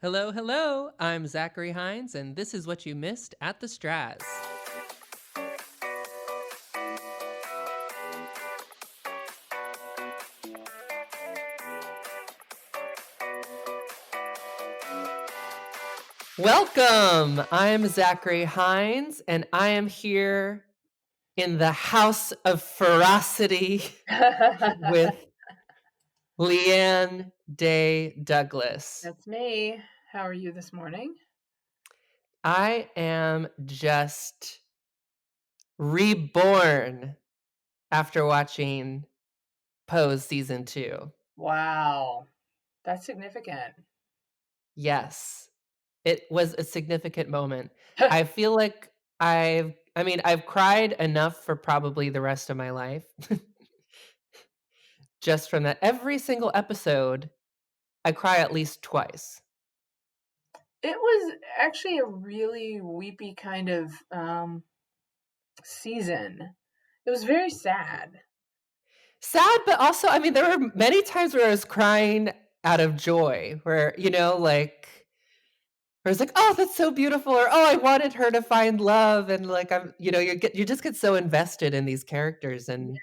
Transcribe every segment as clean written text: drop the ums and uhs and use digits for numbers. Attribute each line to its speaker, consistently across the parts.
Speaker 1: Hello, hello. I'm Zachary Hines, and this is what you missed at the Straz. Welcome. I'm Zachary Hines, and I am here in the House of Ferocity with LeeAnn Day Douglas.
Speaker 2: That's me. How are you this morning?
Speaker 1: I am just reborn after watching Pose season 2.
Speaker 2: Wow. That's significant.
Speaker 1: Yes, it was a significant moment. I feel like I've cried enough for probably the rest of my life. Just from that every single episode, I cry at least twice.
Speaker 2: It was actually a really weepy kind of season. It was very sad.
Speaker 1: Sad, but also, there were many times where I was crying out of joy, where, where it's like, "Oh, that's so beautiful," or, "Oh, I wanted her to find love," and, like, you just get so invested in these characters and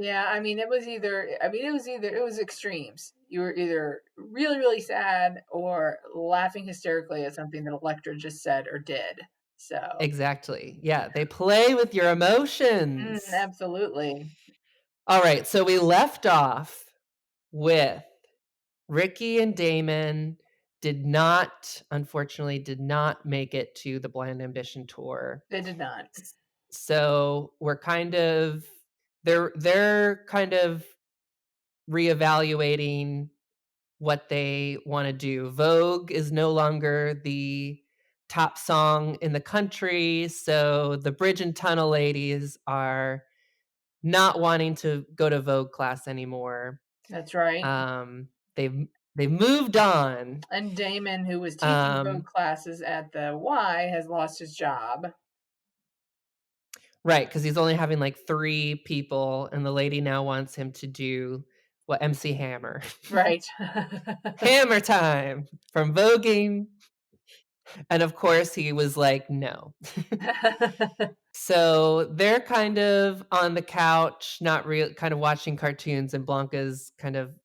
Speaker 2: Yeah, it was extremes. You were either really, really sad or laughing hysterically at something that Electra just said or did. So,
Speaker 1: exactly. Yeah, they play with your emotions.
Speaker 2: absolutely.
Speaker 1: Alright, so we left off with Ricky and Damon unfortunately, did not make it to the Blind Ambition tour.
Speaker 2: They did not.
Speaker 1: S so we're kind of they're kind of reevaluating what they wanna do. Vogue is no longer the top song in the country, so the Bridge and Tunnel ladies are not wanting to go to Vogue class anymore.
Speaker 2: That's right.
Speaker 1: Um, they've moved on.
Speaker 2: And Damon, who was teaching Vogue
Speaker 1: Um,
Speaker 2: classes at the Y, has lost his job.
Speaker 1: right, because he's only having, like, 3 people, and the lady now wants him to do what MC Hammer.
Speaker 2: Right.
Speaker 1: Hammer time from voguing, and of course, he was like, "No." So, they're kind of on the couch, not real kind of watching cartoons, and Blanca's kind of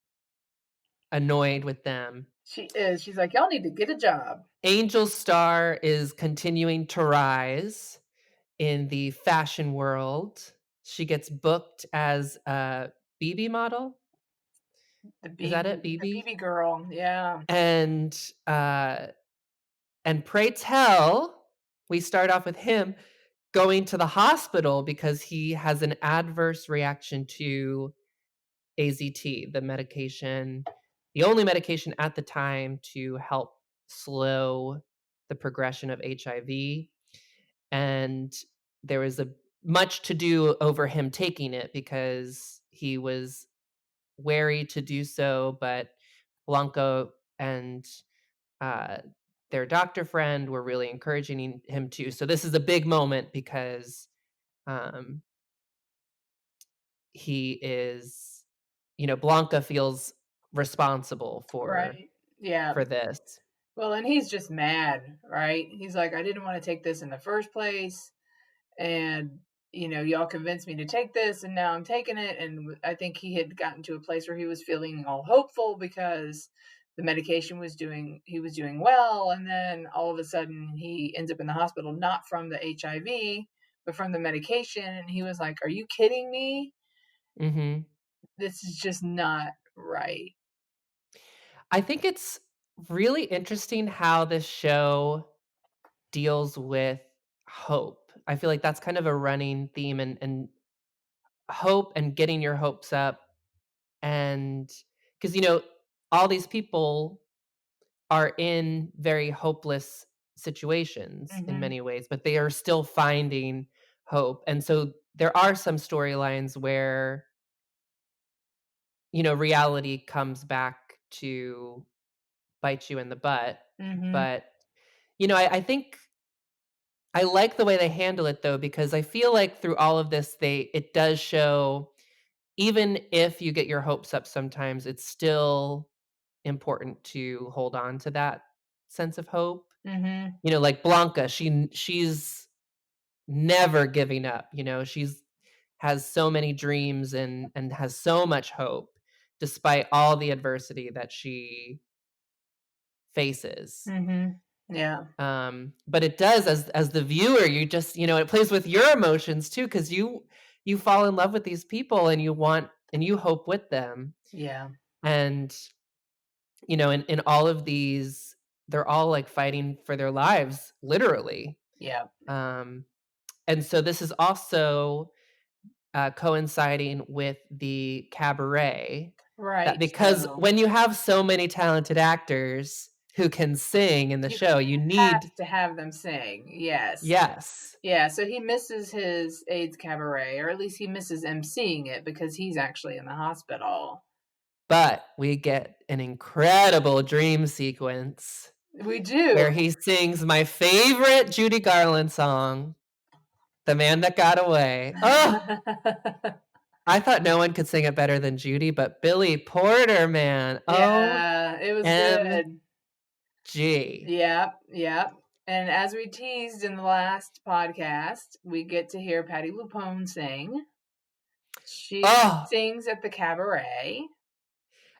Speaker 1: annoyed with them.
Speaker 2: She is. She's like, "Y'all need to get a job."
Speaker 1: Angel's star is continuing to rise in the fashion world. She gets booked as a BB model. Is that it?
Speaker 2: The
Speaker 1: BB?
Speaker 2: BB girl, yeah.
Speaker 1: And, uh, and pray tell, we start off with him going to the hospital because he has an adverse reaction to AZT, the medication, the only medication at the time to help slow the progression of HIV. And there was a much to do over him taking it because he was wary to do so, but Blanco and uh, their doctor friend were really encouraging him to. So this is a big moment because um, he is, Blanca feels responsible
Speaker 2: Right. Yeah.
Speaker 1: for this.
Speaker 2: Well, and he's just mad, right? He's like, "I didn't wanna take this in the first place, and, y'all convinced me to take this, and now I'm taking it," and I think he had gotten to a place where he was feeling all hopeful because the medication he was doing well, and then all of a sudden, he ends up in the hospital, not from the HIV, but from the medication, and he was like, "Are you kidding me?
Speaker 1: Mhm.
Speaker 2: This is just not right."
Speaker 1: I think it's really interesting how this show deals with hope. I feel like that's kind of a running theme and hope and getting your hopes up and because all these people are in very hopeless situations in
Speaker 2: Mhm.
Speaker 1: many ways, but they are still finding hope. And so there are some storylines where, reality comes back to bite you in the butt.
Speaker 2: Mhm.
Speaker 1: But, I think I like the way they handle it though, because I feel like through all of this, it does show even if you get your hopes up sometimes, it's still important to hold on to that. sense of hope.
Speaker 2: Mhm.
Speaker 1: Like Blanca, she's never giving up, she's has so many dreams and has so much hope despite all the adversity that she faces.
Speaker 2: Mhm. Yeah.
Speaker 1: But it does as the viewer, you just, it plays with your emotions too, because you fall in love with these people and you hope with them.
Speaker 2: Yeah.
Speaker 1: And in all of these, they're all like fighting for their lives, literally.
Speaker 2: Yeah.
Speaker 1: Um, and so this is also coinciding with the cabaret, that
Speaker 2: Right.
Speaker 1: because
Speaker 2: So
Speaker 1: when you have so many talented actors who can sing in the
Speaker 2: you
Speaker 1: show, you
Speaker 2: have
Speaker 1: need.
Speaker 2: to have them sing. Yes.
Speaker 1: Yes,
Speaker 2: Yeah, so he misses his AIDS cabaret, or at least he misses emceeing it because he's actually in the hospital.
Speaker 1: but we get an incredible dream sequence
Speaker 2: We do.
Speaker 1: where he sings my favorite Judy Garland song, "The Man That Got Away." Oh, I thought no one could sing it better than Judy, but Billy Porter, man.
Speaker 2: Yeah, it was
Speaker 1: OMG.
Speaker 2: good. Yep, yep. And as we teased in the last podcast, we get to hear Patty LuPone sing. She
Speaker 1: Oh,
Speaker 2: sings at the cabaret.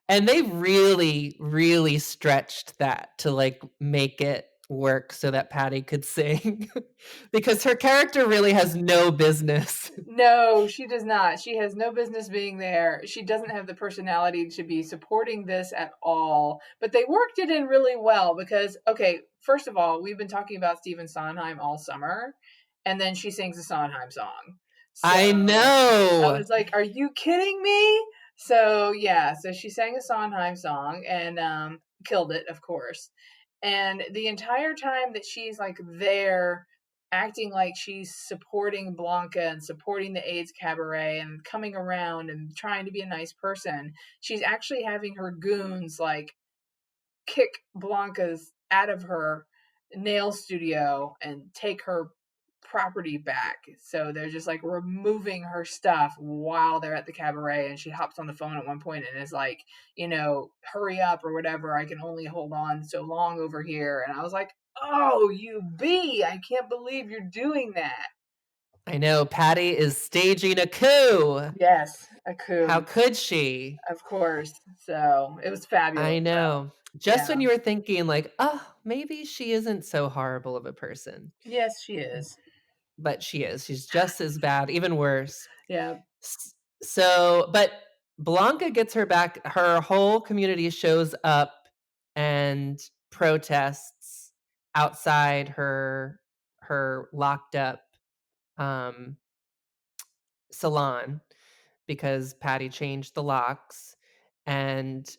Speaker 1: and they really, really stretched that to, like, make it work so that Patty could sing because her character really has no business.
Speaker 2: No, she does not. She has no business being there. She doesn't have the personality to be supporting this at all. But they worked it in really well because, okay, first of all, we've been talking about Stephen Sondheim all summer, and then she sings a Sondheim song. So
Speaker 1: I
Speaker 2: I
Speaker 1: know.
Speaker 2: was like, are you kidding me? So yeah, so she sang a Sondheim song and killed it, of course. And the entire time that she's like there acting like she's supporting Blanca and supporting the AIDS cabaret and coming around and trying to be a nice person, she's actually having her goons like kick Blanca's out of her nail studio and take her property back. So they're just like removing her stuff while they're at the cabaret. And she hops on the phone at one point and is like, hurry up or whatever. I can only hold on so long over here. And I was like, oh, you bee. I can't believe you're doing that.
Speaker 1: I know Patty is staging a coup.
Speaker 2: Yes, a
Speaker 1: How
Speaker 2: coup,
Speaker 1: could she?
Speaker 2: of course. So it was
Speaker 1: I
Speaker 2: fabulous, though.
Speaker 1: know. Just
Speaker 2: Yeah.
Speaker 1: when you were thinking like, "Oh, maybe she isn't so horrible of a person."
Speaker 2: Yes, she is.
Speaker 1: But she is. She's just as bad, even worse.
Speaker 2: Yeah.
Speaker 1: S but Blanca gets her back. Her whole community shows up and protests outside her locked up, um, salon because Patty changed the locks and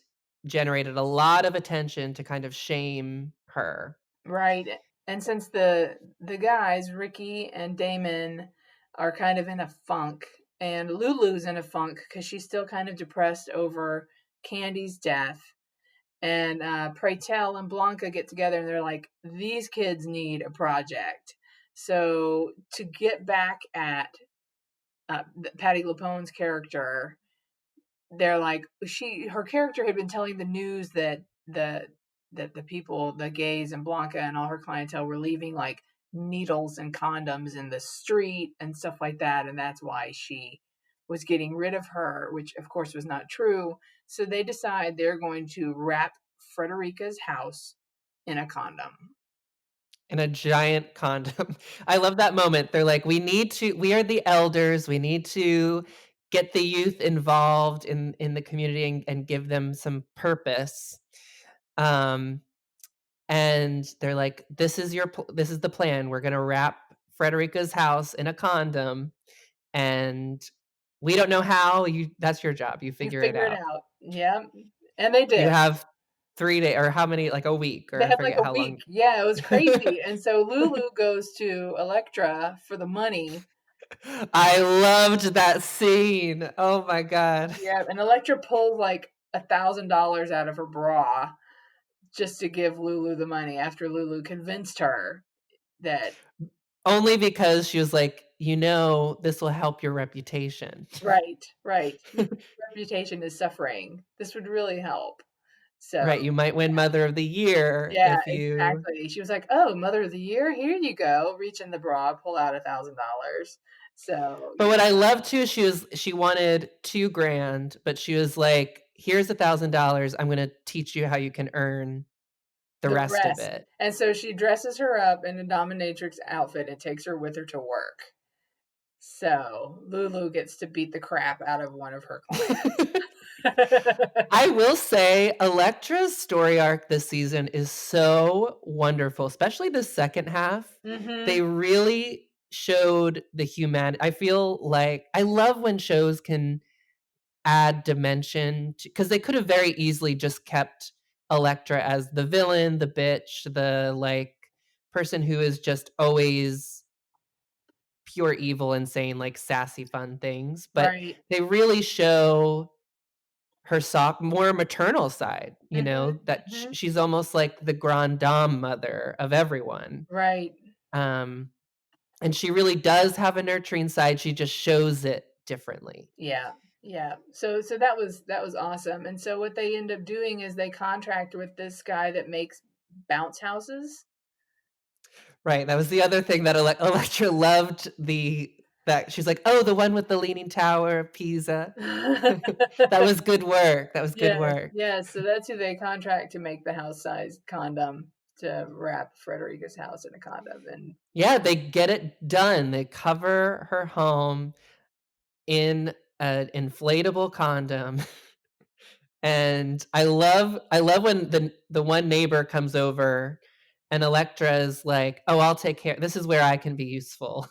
Speaker 1: generated a lot of attention to kind of shame her.
Speaker 2: Right. And since the guys, Ricky and Damon, are kind of in a funk, and Lulu's in a funk because she's still kind of depressed over Candy's death. And Pray Tell and Blanca get together and they're like, these kids need a project. So to get back at Patty LuPone's character, they're like her character had been telling the news that the people, the gays and Blanca and all her clientele were leaving like needles and condoms in the street and stuff like that, and that's why she was getting rid of her, which of course was not true. So they decide they're going to wrap Frederica's house in a condom.
Speaker 1: In a giant condom. I love that moment. They're like, we are the elders. We need to get the youth involved in the community and give them some purpose. Um, and they're like, this is the plan. We're gonna wrap Frederica's house in a condom, and we don't know how. That's your job. You
Speaker 2: You
Speaker 1: figure it
Speaker 2: figure it
Speaker 1: out.
Speaker 2: out. Yeah. And they
Speaker 1: You
Speaker 2: did.
Speaker 1: have 3 days or how many, like a week, or
Speaker 2: They
Speaker 1: I
Speaker 2: had like
Speaker 1: forget
Speaker 2: a
Speaker 1: how long.
Speaker 2: week. Yeah, it was crazy. And so Lulu goes to Electra for the money.
Speaker 1: I loved that scene. Oh my god.
Speaker 2: Yeah, and Electra pulls like $1,000 out of her bra just to give Lulu the money after Lulu convinced her that
Speaker 1: Only because she was like, this will help your reputation.
Speaker 2: right, right. Your reputation is suffering. This would really help. So,
Speaker 1: Right, you might win Mother of the Year
Speaker 2: yeah,
Speaker 1: if you
Speaker 2: exactly. She was like, "Oh, Mother of the Year, here you go." Reach in the bra, pull out $1,000. So,
Speaker 1: but what I love too, she wanted 2 grand, but she was like, "Here's $1,000, I'm gonna teach you how you can earn the
Speaker 2: the
Speaker 1: rest of
Speaker 2: rest.
Speaker 1: it."
Speaker 2: And so she dresses her up in a dominatrix outfit and takes her with her to work. So, Lulu gets to beat the crap out of one of her clients.
Speaker 1: I will say Elektra's story arc this season is so wonderful, especially the second half. They
Speaker 2: Mhm.
Speaker 1: really showed the human I feel like I love when shows can add dimension because they could have very easily just kept Elektra as the villain, the bitch, the, like, person who is just always pure evil and saying, like, sassy fun things, but
Speaker 2: Right.
Speaker 1: they really show her more maternal side,
Speaker 2: Mhm,
Speaker 1: that
Speaker 2: mhm.
Speaker 1: she's almost like the grande dame mother of everyone.
Speaker 2: Right.
Speaker 1: Um, and she really does have a nurturing side, she just shows it differently.
Speaker 2: Yeah. Yeah. So that was awesome. And so what they end up doing is they contract with this guy that makes bounce houses.
Speaker 1: Right, that was the other thing that Electra loved that she's like, "Oh, the one with the leaning tower of Pisa." That was good work, that was good
Speaker 2: Yes,
Speaker 1: work.
Speaker 2: yes. So that's who they contract to make the house-sized condom to wrap Frederica's house in a condom. And
Speaker 1: Yeah, they get it done, they cover her home in an inflatable condom. And I love when the one neighbor comes over and Electra's like, "Oh, I'll take care. This is where I can be useful."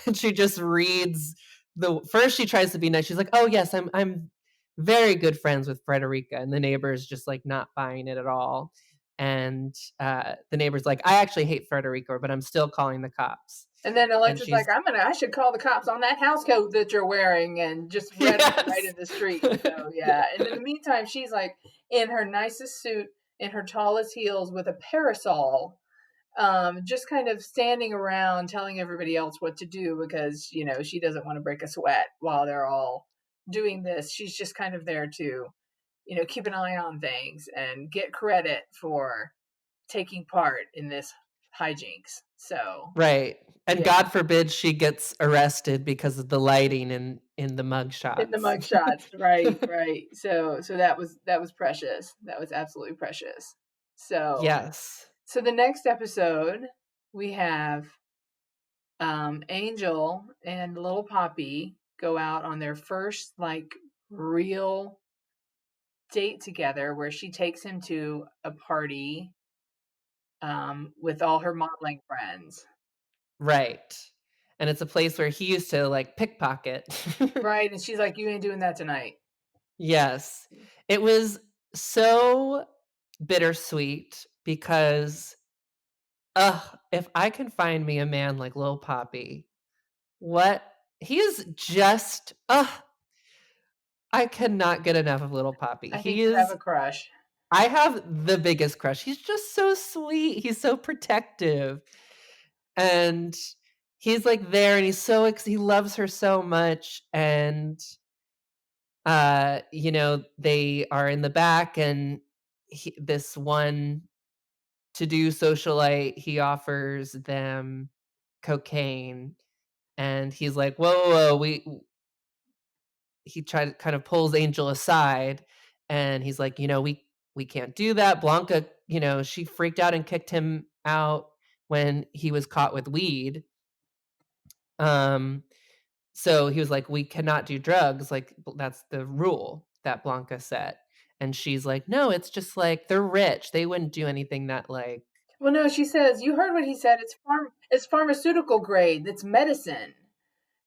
Speaker 1: And she just reads the first she tries to be nice. She's like, "Oh, yes, I'm very good friends with Frederica." And the neighbor's just like not buying it at all. And the neighbor's like, "I actually hate Frederica, but I'm still calling the cops."
Speaker 2: then
Speaker 1: And
Speaker 2: Alexa's like,
Speaker 1: she's
Speaker 2: I should call the cops on that house coat that you're wearing and just read it right
Speaker 1: yes.
Speaker 2: in the street. So yeah. And in the meantime, she's like in her nicest suit, in her tallest heels with a parasol, just kind of standing around telling everybody else what to do because, she doesn't want to break a sweat while they're all doing this. She's just kind of there to, keep an eye on things and get credit for taking part in this hijinks. So,
Speaker 1: Right. And
Speaker 2: yeah,
Speaker 1: God forbid she gets arrested because of the lighting in the mug
Speaker 2: in the
Speaker 1: shots.
Speaker 2: mug shots, right, right. So that was precious. That was absolutely precious. So,
Speaker 1: Yes.
Speaker 2: so the next episode we have Angel and little Poppy go out on their first like real date together where she takes him to a party with all her modeling friends.
Speaker 1: Right. And it's a place where he used to, like, pickpocket.
Speaker 2: Right. And she's like, "You ain't doing that tonight."
Speaker 1: Yes. It was so bittersweet because, ugh, if I can find me a man like Lil Poppy, what he is just I cannot get enough of Little Poppy.
Speaker 2: I think
Speaker 1: He
Speaker 2: you have
Speaker 1: is
Speaker 2: a crush.
Speaker 1: I have the biggest crush. He's just so sweet. He's so protective. And he's like there and he's so he loves her so much and they are in the back and this one to do socialite he offers them cocaine and he's like whoa, whoa, whoa we he tried kind of pulls Angel aside and he's like we can't do that. Blanca, she freaked out and kicked him out when he was caught with weed. um So he was like, "We cannot do drugs, like, that's the rule that Blanca set." And she's like, "No, it's just, like, they're rich, they wouldn't do anything that, like."
Speaker 2: Well, no, she says, "You heard what he said. It's pharmaceutical grade. It's medicine."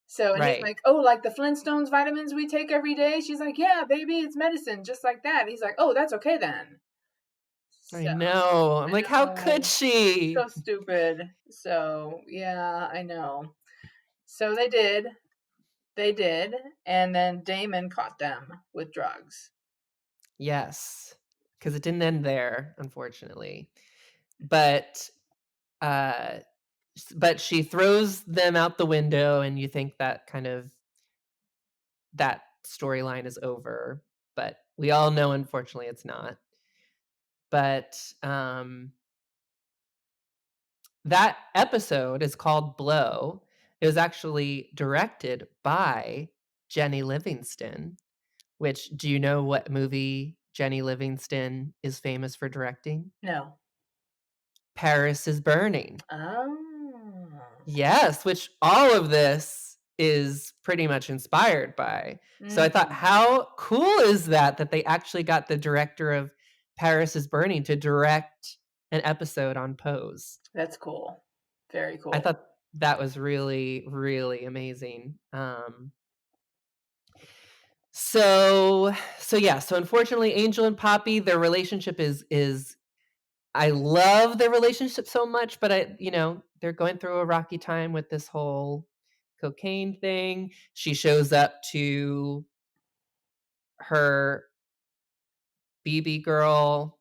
Speaker 2: So, and he's
Speaker 1: Right.
Speaker 2: like, "Oh, like the Flintstones vitamins we take every day?" She's like, "Yeah, baby, it's medicine, just like that." And he's like, "Oh, that's okay then."
Speaker 1: I
Speaker 2: So,
Speaker 1: know, I'm
Speaker 2: I
Speaker 1: like, "How could
Speaker 2: know, so
Speaker 1: she?"
Speaker 2: stupid. So, yeah, I know. So they did, and then Damon caught them with drugs.
Speaker 1: Yes, because it didn't end there, unfortunately. But, uh but she throws them out the window, and you think that storyline is over, but we all know, unfortunately, it's not. but, that episode is called Blow. It was actually directed by Jenny Livingston, which do you know what movie Jenny Livingston is famous for directing?
Speaker 2: No.
Speaker 1: Paris is Burning.
Speaker 2: Oh.
Speaker 1: Yes, which all of this is pretty much inspired by. So I thought,
Speaker 2: Mhm.
Speaker 1: how cool is that that they actually got the director of Paris is Burning to direct an episode on Pose.
Speaker 2: That's cool. Very
Speaker 1: I
Speaker 2: cool.
Speaker 1: thought that was really, really amazing. So unfortunately, Angel and Poppy, their relationship is I love their relationship so much, but they're going through a rocky time with this whole cocaine thing. She shows up to her BB girl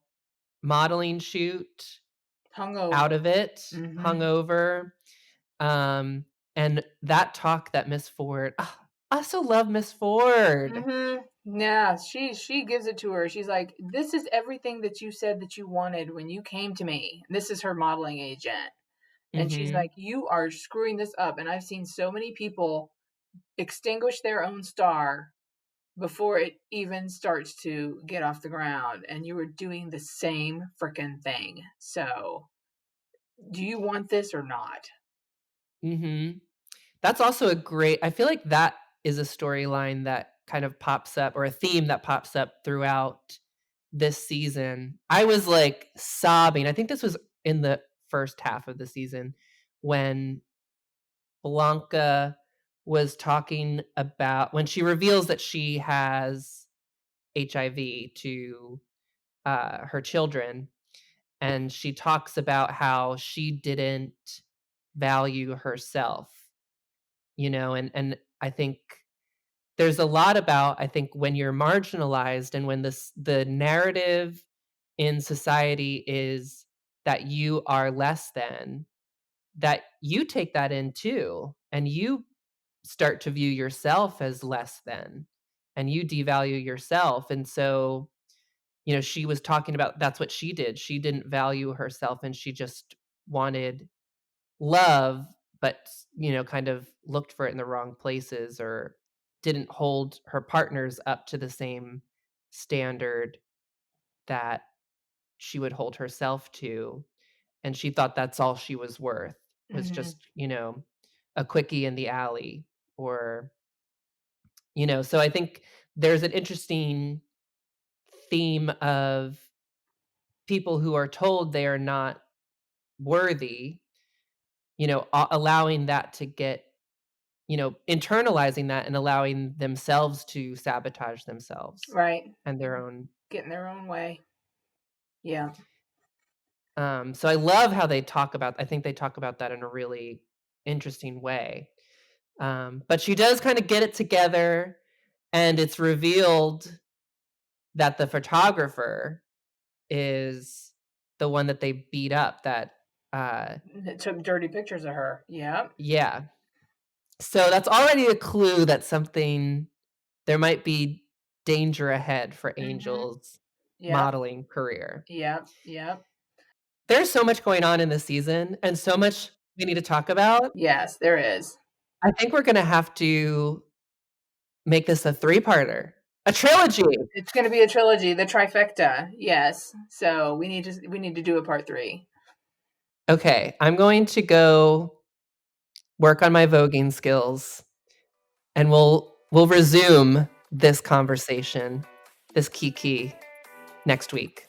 Speaker 1: modeling shoot out
Speaker 2: Hungover.
Speaker 1: of it,
Speaker 2: Mhm.
Speaker 1: hungover. Um, and that talk that Miss Ford, I so love Miss Ford.
Speaker 2: Mhm. Yeah, she gives it to her. She's like, "This is everything that you said that you wanted when you came to me." This is her modeling agent. And she's
Speaker 1: Mhm.
Speaker 2: like, "You are screwing this up." And I've seen so many people extinguish their own star before it even starts to get off the ground, and you are doing the same freaking thing. So, do you want this or not?
Speaker 1: Mhm. That's also a great I feel like that is a storyline that kind of pops up or a theme that pops up throughout this season. I was, like, sobbing. I think this was in the first half of the season when Blanca was talking about when she reveals that she has HIV to, her children, and she talks about how she didn't value herself, and I think there's a lot about I think when you're marginalized and when the narrative in society is that you are less than, that you take that in too, and you start to view yourself as less than, and you devalue yourself, and so, she was talking about that's what she did. She didn't value herself, and she just wanted love, but, kind of looked for it in the wrong places or didn't hold her partners up to the same standard that she would hold herself to, and she thought that's all she was worth, was
Speaker 2: Mhm.
Speaker 1: just, a quickie in the alley or, so I think there's an interesting theme of people who are told they are not worthy, allowing that to get internalizing that and allowing themselves to sabotage themselves
Speaker 2: Right.
Speaker 1: and their own
Speaker 2: Get in their own way. Yeah.
Speaker 1: so I love how I think they talk about that in a really interesting way. But she does kind of get it together, and it's revealed that the photographer is the one that they beat up that
Speaker 2: It took dirty pictures of her. Yep.
Speaker 1: yeah. So that's already a clue that something there might be danger ahead for
Speaker 2: Mhm.
Speaker 1: Angel's
Speaker 2: Yep.
Speaker 1: modeling career.
Speaker 2: Yep. Yep.
Speaker 1: There's so much going on in this season and so much we need to talk about.
Speaker 2: Yes, there is.
Speaker 1: I think we're gonna have to make this a three-parter, a trilogy.
Speaker 2: It's gonna be a trilogy, the trifecta. Yes. So we need to do a part 3.
Speaker 1: Okay, I'm going to go work on my voguing skills, and we'll resume this conversation, this kiki, next week.